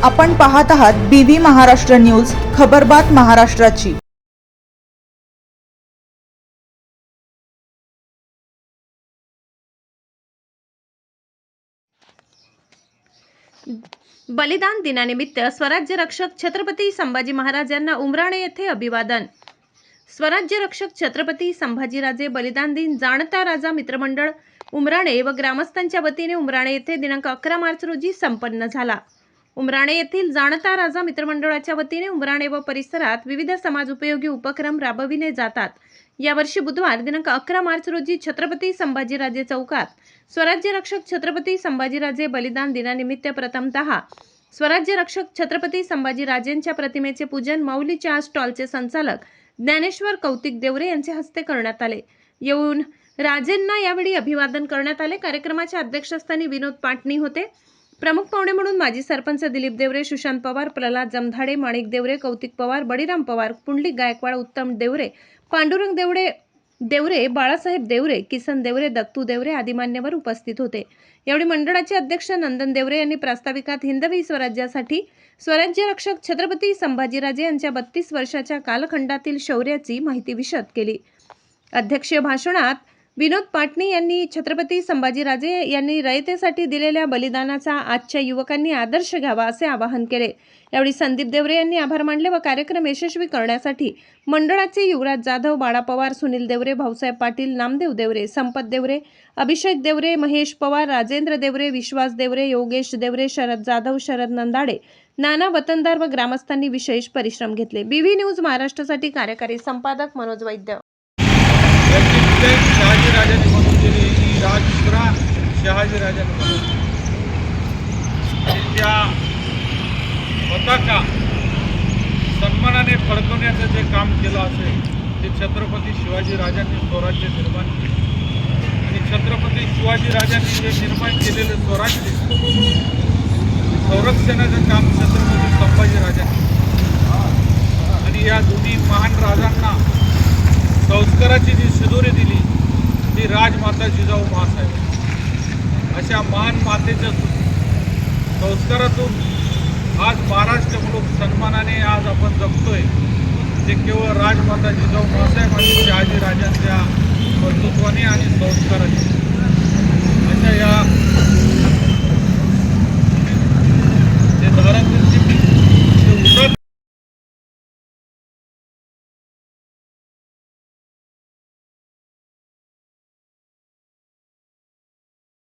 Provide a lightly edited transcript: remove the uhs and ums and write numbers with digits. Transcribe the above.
आपण पाहत आहात BV महाराष्ट्र न्यूज, खबरबात महाराष्ट्राची। बलिदान दिनानिमित्त स्वराज्य रक्षक छत्रपती संभाजी महाराज यांना उमराणे येथे अभिवादन। स्वराज्य रक्षक छत्रपती संभाजीराजे बलिदान दिन जाणता राजा मित्रमंडळ उमराणे व ग्रामस्थांच्या वतीने उमराणे येथे दिनांक 11 मार्च रोजी संपन्न झाला। उमराणे येथील जाणता राजा मित्रमंडळाच्या वतीने उमराणे व परिसरात विविध समाज उपयोगी उपक्रम राबविले जातात। यावर्षी बुधवार दिनांक 11 मार्च रोजी छत्रपती संभाजीराजे चौकात स्वराज्य रक्षक छत्रपती संभाजीराजे बलिदान दिनानिमित्त प्रथमतः स्वराज्य रक्षक छत्रपती संभाजीराजेंच्या प्रतिमेचे पूजन माऊली चहा स्टॉलचे संचालक ज्ञानेश्वर कौतिक देवरे यांच्या हस्ते करण्यात आले। येऊन राजेंना यावेळी अभिवादन करण्यात आले। कार्यक्रमाच्या अध्यक्षस्थानी विनोद पाटणी होते। प्रमुख पाहुणे म्हणून माजी सरपंच दिलीप देवरे, सुशांत पवार, प्रल्हाद जमधाडे, माणिक देवरे, कौतिक पवार, बळीराम पवार, पुंडलिक गायकवाड, उत्तम देवरे, पांडुरंग देवरे, बाळासाहेब देवरे, किसन देवरे, दत्तू देवरे आदी मान्यवर उपस्थित होते। यावेळी मंडळाचे अध्यक्ष नंदन देवरे यांनी प्रास्ताविकात हिंदवी स्वराज्यासाठी स्वराज्य रक्षक छत्रपती संभाजीराजे यांच्या 32 वर्षाच्या कालखंडातील शौर्याची माहिती विशद केली। अध्यक्षीय भाषणात विनोद पाटणी यांनी छत्रपती संभाजीराजे यांनी रयतेसाठी दिलेल्या बलिदानाचा आजच्या युवकांनी आदर्श घ्यावा असे आवाहन केले। यावेळी संदीप देवरे यांनी आभार मानले व कार्यक्रम यशस्वी करण्यासाठी मंडळाचे युवराज जाधव, बाळा पवार, सुनील देवरे, भाऊसाहेब पाटील, नामदेव देवरे, संपत देवरे, अभिषेक देवरे, महेश पवार, राजेंद्र देवरे, विश्वास देवरे, योगेश देवरे, शरद जाधव, शरद नंदाडे, नाना वतनदार व ग्रामस्थांनी विशेष परिश्रम घेतले। BV न्यूज महाराष्ट्रासाठी कार्यकारी संपादक मनोज वैद्य। शहाजीराजांनी म्हणून केली ही राजमुद्रा शहाजीराजांनी म्हणून त्या पताका सन्मानाने फडकवण्याचं जे काम केलं असेल ते छत्रपती शिवाजीराजांनी स्वराज्य निर्माण केले आणि छत्रपती शिवाजीराजांनी जे निर्माण केलेलं स्वराज्य संरक्षणाचं काम छत्रपती संभाजीराजांनी आणि या दोन्ही महान राजांना संस्काराची जी शिदोरी दिली ती राजमाता जिजाऊ माँसाहेब। अशा महान मातेच्या संस्कारातून आज महाराष्ट्र मुलूक सन्मानाने आज आपण जगतोय ते केवळ राजमाता जिजाऊ माँसाहेब आणि शहाजीराजांच्या कर्तृत्वाने आणि संस्काराने।